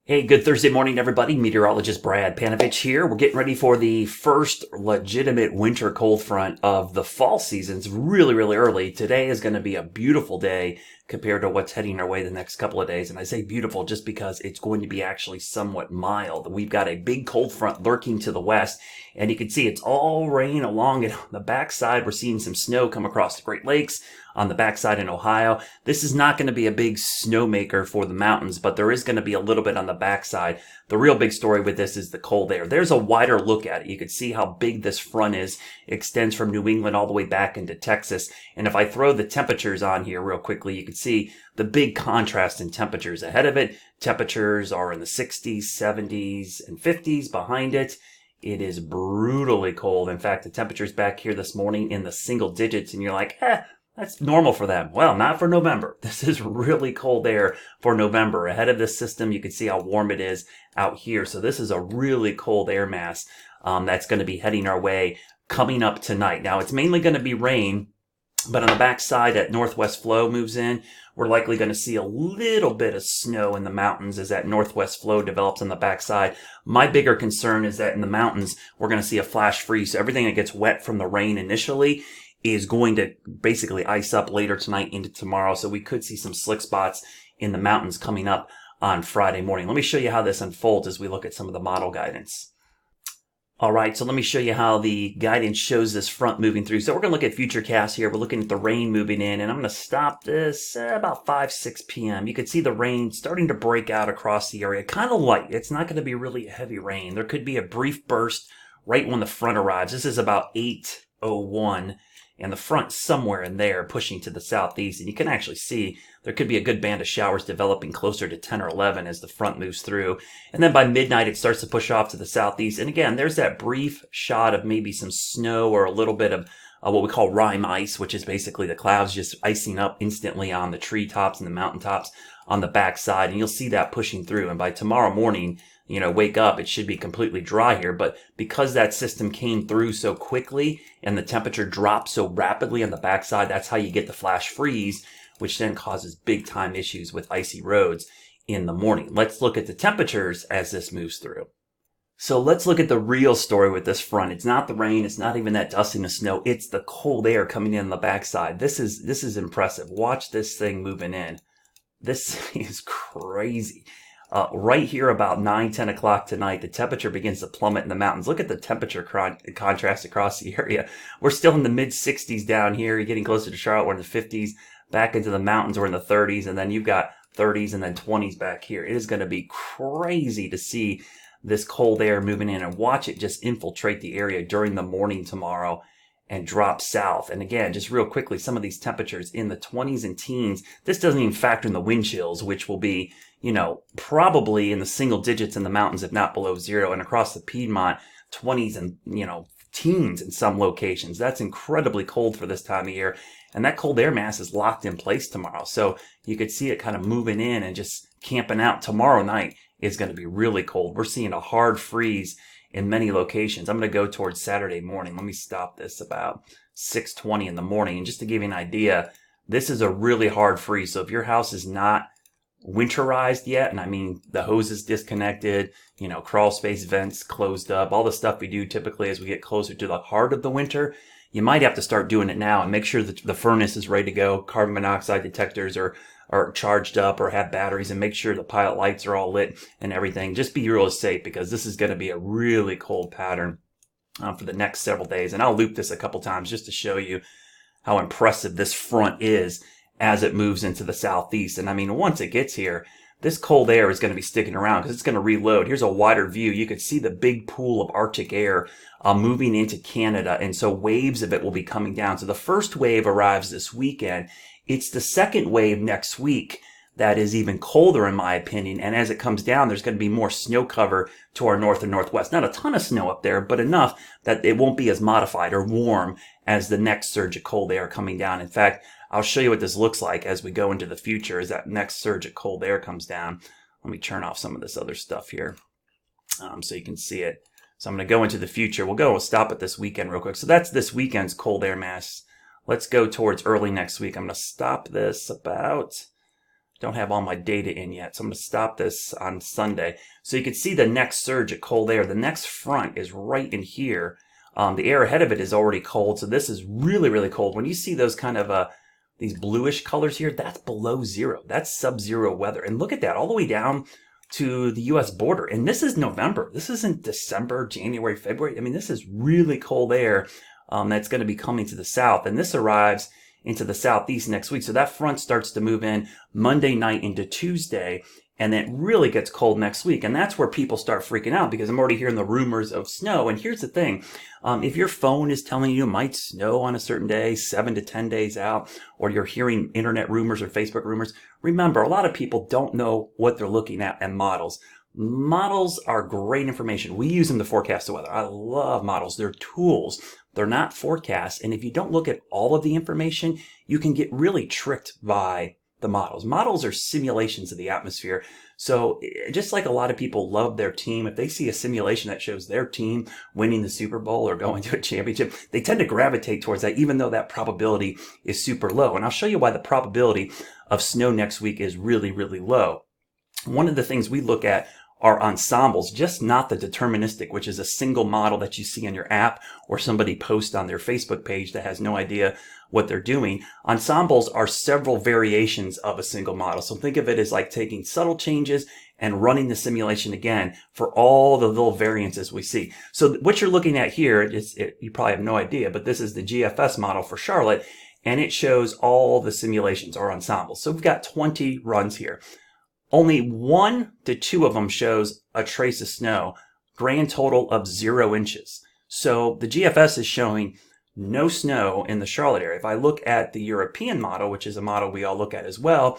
Hey, good Thursday morning, everybody. Meteorologist Brad Panovich here. We're getting ready for the first legitimate winter cold front of the fall season. It's really, really early. Today is going to be a beautiful day compared to what's heading our way the next couple of days. And I say beautiful just because it's going to be actually somewhat mild. We've got a big cold front lurking to the west, and you can see it's all rain along it. On the backside, we're seeing some snow come across the Great Lakes. On the backside in Ohio, this is not going to be a big snowmaker for the mountains, but there is going to be a little bit on the backside. The real big story with this is the cold air. There's a wider look at it. You can see how big this front is. It extends from New England all the way back into Texas. And if I throw the temperatures on here real quickly, you can see the big contrast in temperatures ahead of it. Temperatures are in the 60s, 70s, and 50s. Behind it, it is brutally cold. In fact, the temperatures back here this morning in the single digits, and you're like, that's normal for them. Well, not for November. This is really cold air for November. Ahead of this system, you can see how warm it is out here. So this is a really cold air mass that's going to be heading our way coming up tonight. Now, it's mainly going to be rain, but on the backside, that northwest flow moves in. We're likely going to see a little bit of snow in the mountains as that northwest flow develops on the backside. My bigger concern is that in the mountains, we're going to see a flash freeze. So everything that gets wet from the rain initially is going to basically ice up later tonight into tomorrow. So we could see some slick spots in the mountains coming up on Friday morning. Let me show you how this unfolds as we look at some of the model guidance. All right, so let me show you how the guidance shows this front moving through. So we're going to look at futurecast here. We're looking at the rain moving in, and I'm going to stop this about 5, 6 p.m. You can see the rain starting to break out across the area. Kind of light. It's not going to be really heavy rain. There could be a brief burst right when the front arrives. This is about 8:01. And the front somewhere in there pushing to the southeast. And you can actually see there could be a good band of showers developing closer to 10 or 11 as the front moves through. And then by midnight, it starts to push off to the southeast. And again, there's that brief shot of maybe some snow or a little bit of what we call rime ice, which is basically the clouds just icing up instantly on the treetops and the mountaintops on the backside. And you'll see that pushing through. And by tomorrow morning, wake up, it should be completely dry here. But because that system came through so quickly and the temperature dropped so rapidly on the backside, that's how you get the flash freeze, which then causes big time issues with icy roads in the morning. Let's look at the temperatures as this moves through. So let's look at the real story with this front. It's not the rain. It's not even that dusting of snow. It's the cold air coming in on the backside. This is impressive. Watch this thing moving in. This is crazy. Right here about 9, 10 o'clock tonight, the temperature begins to plummet in the mountains. Look at the temperature contrast across the area. We're still in the mid 60s down here. You're getting closer to Charlotte. We're in the 50s. Back into the mountains, we're in the 30s. And then you've got 30s and then 20s back here. It is going to be crazy to see this cold air moving in and watch it just infiltrate the area during the morning tomorrow and drop south. And again, just real quickly, some of these temperatures in the 20s and teens. This doesn't even factor in the wind chills, which will be, probably in the single digits in the mountains, if not below zero. And across the Piedmont, 20s and, teens in some locations. That's incredibly cold for this time of year. And that cold air mass is locked in place tomorrow. So you could see it kind of moving in and just camping out. Tomorrow night is going to be really cold. We're seeing a hard freeze in many locations. I'm going to go towards Saturday morning. Let me stop this about 6:20 in the morning. And just to give you an idea, this is a really hard freeze. So if your house is not winterized yet, and I mean the hose is disconnected, crawl space vents closed up, all the stuff we do typically as we get closer to the heart of the winter, you might have to start doing it now and make sure that the furnace is ready to go, carbon monoxide detectors are charged up or have batteries, and make sure the pilot lights are all lit and everything. Just be real safe, because this is going to be a really cold pattern for the next several days. And I'll loop this a couple times just to show you how impressive this front is as it moves into the southeast. And I mean, once it gets here, this cold air is going to be sticking around because it's going to reload. Here's a wider view. You could see the big pool of Arctic air moving into Canada. And so waves of it will be coming down. So the first wave arrives this weekend. It's the second wave next week that is even colder, in my opinion. And as it comes down, there's going to be more snow cover to our north and northwest. Not a ton of snow up there, but enough that it won't be as modified or warm as the next surge of cold air coming down. In fact, I'll show you what this looks like as we go into the future as that next surge of cold air comes down. Let me turn off some of this other stuff here so you can see it. So I'm going to go into the future. We'll stop at this weekend real quick. So that's this weekend's cold air mass. Let's go towards early next week. I'm going to stop this about don't have all my data in yet, so I'm going to stop this on Sunday. So you can see the next surge of cold air. The next front is right in here. The air ahead of it is already cold, so this is really, really cold. When you see those kind of these bluish colors here, that's below zero. That's sub-zero weather. And look at that, all the way down to the U.S. border. And this is November. This isn't December, January, February. I mean, this is really cold air that's going to be coming to the south. And this arrives into the southeast next week. So that front starts to move in Monday night into Tuesday, and then it really gets cold next week. And that's where people start freaking out, because I'm already hearing the rumors of snow. And here's the thing. If your phone is telling you it might snow on a certain day, 7 to 10 days out, or you're hearing internet rumors or Facebook rumors, remember, a lot of people don't know what they're looking at and models. Models are great information. We use them to forecast the weather. I love models. They're tools. They're not forecasts. And if you don't look at all of the information, you can get really tricked by the models. Models are simulations of the atmosphere. So just like a lot of people love their team, if they see a simulation that shows their team winning the Super Bowl or going to a championship, they tend to gravitate towards that, even though that probability is super low. And I'll show you why the probability of snow next week is really, really low. One of the things we look at are ensembles, just not the deterministic, which is a single model that you see in your app or somebody posts on their Facebook page that has no idea what they're doing. Ensembles are several variations of a single model. So think of it as like taking subtle changes and running the simulation again for all the little variances we see. So what you're looking at here, you probably have no idea, but this is the GFS model for Charlotte, and it shows all the simulations or ensembles. So we've got 20 runs here. Only 1 to 2 of them shows a trace of snow, grand total of 0 inches. So the GFS is showing no snow in the Charlotte area. If I look at the European model, which is a model we all look at as well,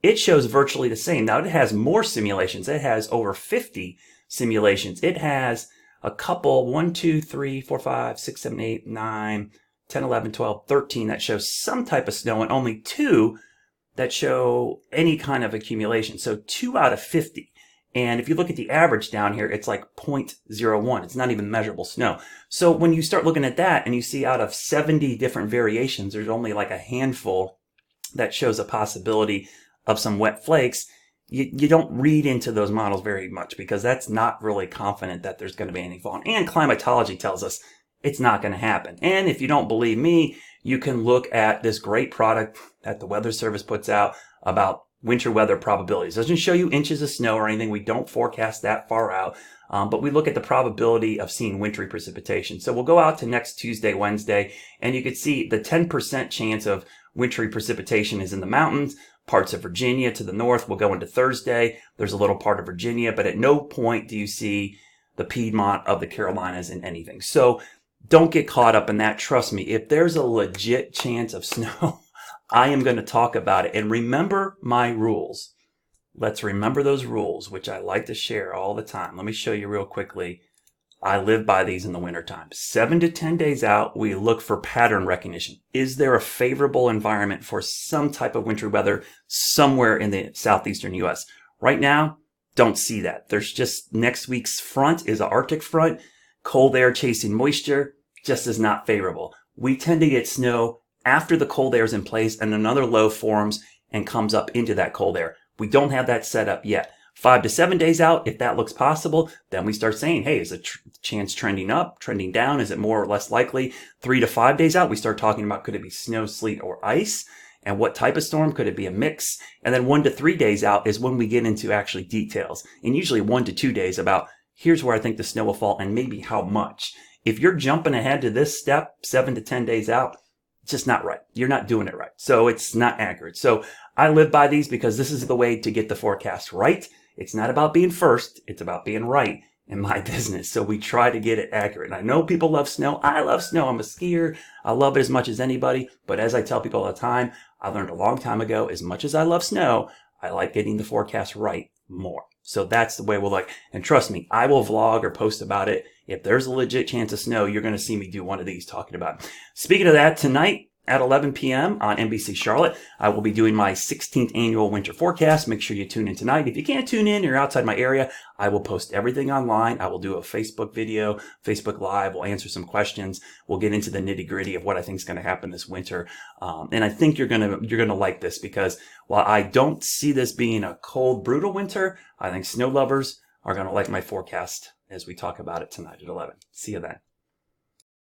it shows virtually the same. Now it has more simulations. It has over 50 simulations. It has a couple, 1, 2, 3, 4, 5, 6, 7, 8, 9, 10, 11, 12, 13 that shows some type of snow, and only 2 that show any kind of accumulation. So 2 out of 50. And if you look at the average down here, it's like 0.01. It's not even measurable snow. So when you start looking at that and you see out of 70 different variations, there's only like a handful that shows a possibility of some wet flakes, you don't read into those models very much, because that's not really confident that there's going to be anything falling. And climatology tells us it's not going to happen. And if you don't believe me, you can look at this great product that the Weather Service puts out about winter weather probabilities. It doesn't show you inches of snow or anything. We don't forecast that far out. But we look at the probability of seeing wintry precipitation. So we'll go out to next Tuesday, Wednesday, and you can see the 10% chance of wintry precipitation is in the mountains. Parts of Virginia to the north will go into Thursday. There's a little part of Virginia, but at no point do you see the Piedmont of the Carolinas in anything. So don't get caught up in that. Trust me, if there's a legit chance of snow, I am going to talk about it. And remember my rules. Let's remember those rules, which I like to share all the time. Let me show you real quickly. I live by these in the wintertime. 7 to 10 days out, we look for pattern recognition. Is there a favorable environment for some type of wintry weather somewhere in the southeastern U.S.? Right now, don't see that. There's just next week's front is an Arctic front. Cold air chasing moisture just is not favorable. We tend to get snow after the cold air is in place and another low forms and comes up into that cold air. We don't have that set up yet. 5 to 7 days out, if that looks possible, then we start saying, hey, is the chance trending up, trending down? Is it more or less likely? 3 to 5 days out, we start talking about, could it be snow, sleet, or ice? And what type of storm? Could it be a mix? And then 1 to 3 days out is when we get into actually details. And usually 1 to 2 days about, here's where I think the snow will fall and maybe how much. If you're jumping ahead to this step 7 to 10 days out, it's just not right. You're not doing it right. So it's not accurate. So I live by these because this is the way to get the forecast right. It's not about being first. It's about being right in my business. So we try to get it accurate. And I know people love snow. I love snow. I'm a skier. I love it as much as anybody. But as I tell people all the time, I learned a long time ago, as much as I love snow, I like getting the forecast right more. So that's the way we'll look. And trust me, I will vlog or post about it. If there's a legit chance of snow, you're going to see me do one of these talking about it. Speaking of that, tonight, at 11 p.m. on NBC Charlotte. I will be doing my 16th annual winter forecast. Make sure you tune in tonight. If you can't tune in, you're outside my area, I will post everything online. I will do a Facebook video, Facebook Live. We'll answer some questions. We'll get into the nitty gritty of what I think is going to happen this winter. And I think you're gonna like this, because while I don't see this being a cold, brutal winter, I think snow lovers are going to like my forecast as we talk about it tonight at 11. See you then.